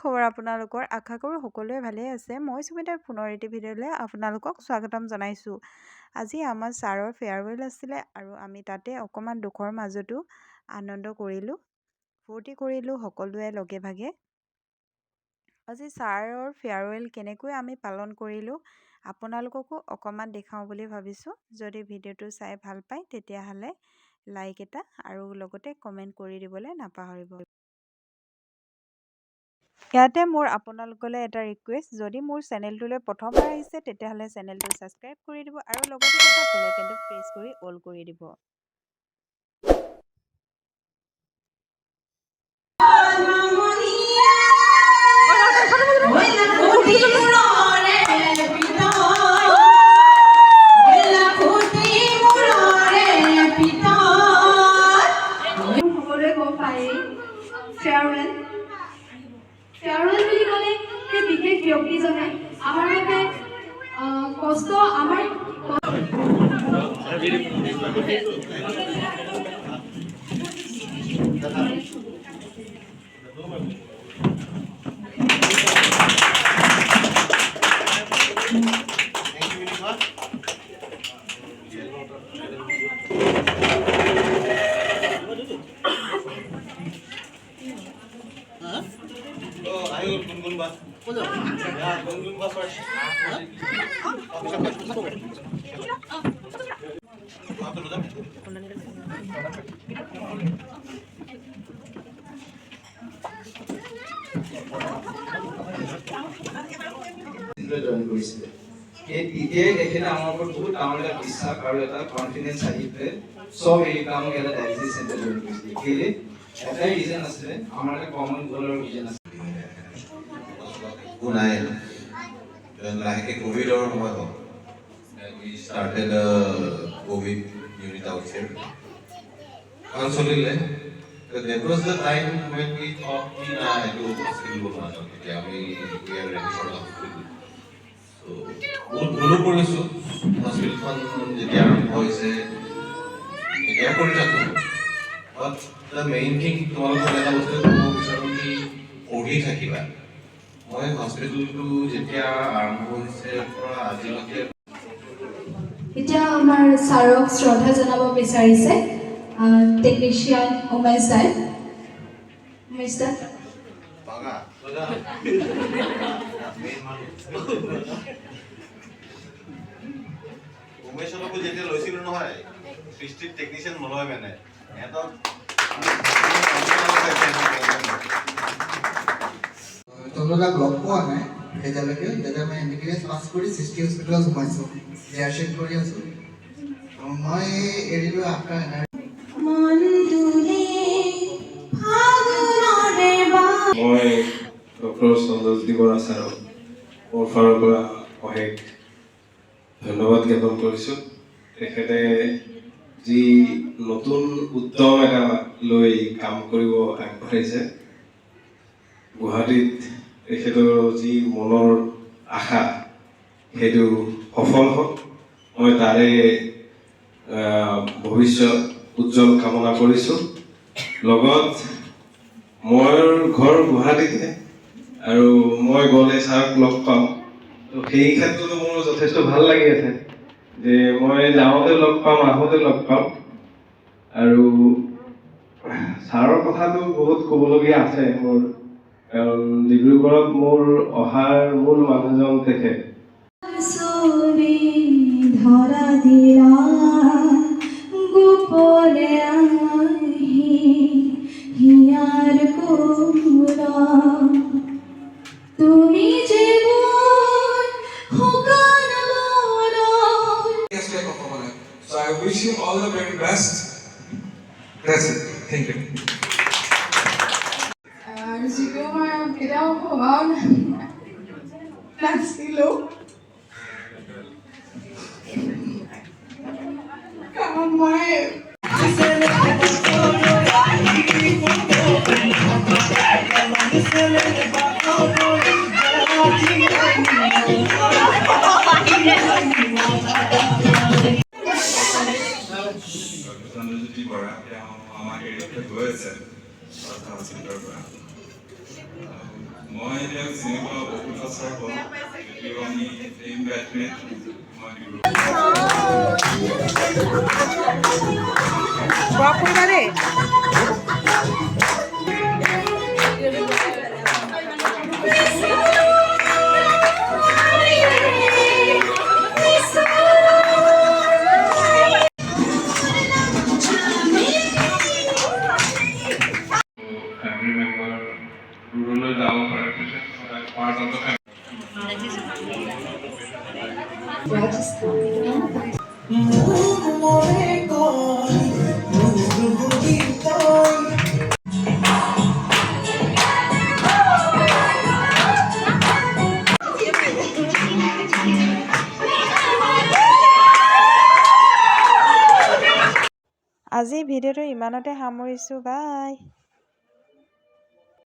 খবৰ আপোনালোকৰ? আশা কৰোঁ সকলোৱে ভালেই আছে। মই সুমিতাৰ পুনৰ এটি ভিডিঅ'লৈ আপোনালোকক স্বাগতম জনাইছোঁ। আজি আমাৰ ছাৰৰ ফেয়াৰৱেল আছিলে আৰু আমি তাতে অকণমান দুখৰ মাজতো আনন্দ কৰিলোঁ, ফূৰ্তি কৰিলোঁ সকলোৱে লগে ভাগে। আজি ছাৰৰ ফেয়াৰৱেল কেনেকৈ আমি পালন কৰিলোঁ আপোনালোককো অকণমান দেখাওঁ বুলি ভাবিছোঁ। যদি ভিডিঅ'টো চাই ভাল পায় তেতিয়াহ'লে লাইক এটা আৰু লগতে কমেণ্ট কৰি দিবলৈ নাপাহৰিব। ইয়াতে মোৰ আপোনালোকলৈ এটা ৰিকুৱেষ্ট, যদি মোৰ চেনেলটোলৈ প্ৰথমবাৰ আহিছে তেতিয়াহ'লে চেনেলটো ছাবস্ক্ৰাইব কৰি দিব আৰু লগতে থকা বেল আইকনটো প্ৰেছ কৰি অল কৰি দিব। ফেয়াৰৱেল বুলি ক'লে সেই বিশেষ ব্যক্তিজনে আমাৰ বাবে কষ্ট আমাৰ জইন কৰিছিলে। এই তেতিয়াই তেখেতে আমাৰ ওপৰত বহুত ডাঙৰ এটা বিশ্বাস আৰু এটা কনফিডেঞ্চ আহি পেলাই চব এৰি কামক এটা ডায়ালিচিছ চেণ্টাৰ জইন কৰিছিলে। কেলে এটাই ৰিজন আছিলে, আমাৰ এটা কমন গ'লৰ ৰিজন আছিলে। নাই লাহেকে কোভিডৰ সময় হ'ল। We started a COVID unit out here. চলিলে that was the time when we thought कि ना एक हॉस्पिटल बनना चाहिए कि अभी we are ready for the hospital. So बहुत भूल কৰিছো হস্পিটেলখন যেতিয়া আৰম্ভ হৈছে এতিয়া কৰি থাকো। But the main thing তোমালোকক এটা বস্তু ক'ব বিচাৰোঁ কি পঢ়ি থাকিবা। মই হস্পিটেলটো যেতিয়া আৰম্ভ হৈছে পৰা আজিলৈকে এতিয়া আমাৰ ছাৰক শ্ৰদ্ধা জনাব বিচাৰিছে টেকনিচিয়ান উমেশ দাই। উমেশ দা উমেশকো যেতিয়া লৈছিলো নহয় সৃষ্টিৰ টেকনিচিয়ান নলয় মানে এটা তেওঁলোকক লগ পোৱা নাই এতিয়ালৈকে। যেতিয়া মই এমবিবিএছ পাছ কৰি সৃষ্টি হস্পিটেলত সোমাইছোঁ, এয়াৰশ্বিফ্ট কৰি আছোঁ। মই এৰিলোঁ আফটাৰ মই ডক্টৰ সন্তোষজ্যোতি বৰা ছাৰক মোৰ ফালৰ পৰা অশেষ ধন্যবাদ জ্ঞাপন কৰিছোঁ। তেখেতে যি নতুন উদ্যম এটা লৈ কাম কৰিব আগবাঢ়িছে, গুৱাহাটীত তেখেতৰ যি মনৰ আশা সেইটো সফল হওক, মই তাৰে ভৱিষ্যত উজ্জ্বল কামনা কৰিছোঁ। লগত মোৰ ঘৰ গুৱাহাটীতে আৰু মই গ'লে ছাৰক লগ পাম, তো সেই ক্ষেত্ৰতো মোৰ যথেষ্ট ভাল লাগি আছে যে মই যাওঁতে লগ পাম, আহোঁতে লগ পাম। আৰু ছাৰৰ কথাটো বহুত ক'বলগীয়া আছে মোৰ, কাৰণ ডিব্ৰুগড়ত মোৰ অহাৰ মূল মানুহজন তেখেত। ধৰা দিলা গোপনে হিয়াৰ কোলা তুমি যে So I wish you all the very best. That's it. Thank you. যিটো মই কেতিয়াও ভবাও নাছিলোঁ, কাৰণ মই মই যিবিলাক যেনেকুৱা বহুত বছৰ হ'ল যদিও আমি এই বেটমেট ক্ৰপ কৰিবা দেই। family member দূৰলৈ যাব পাৰে part of the family. আজি ভিডিঅ'টো ইমানতে সামৰিছোঁ, বাই।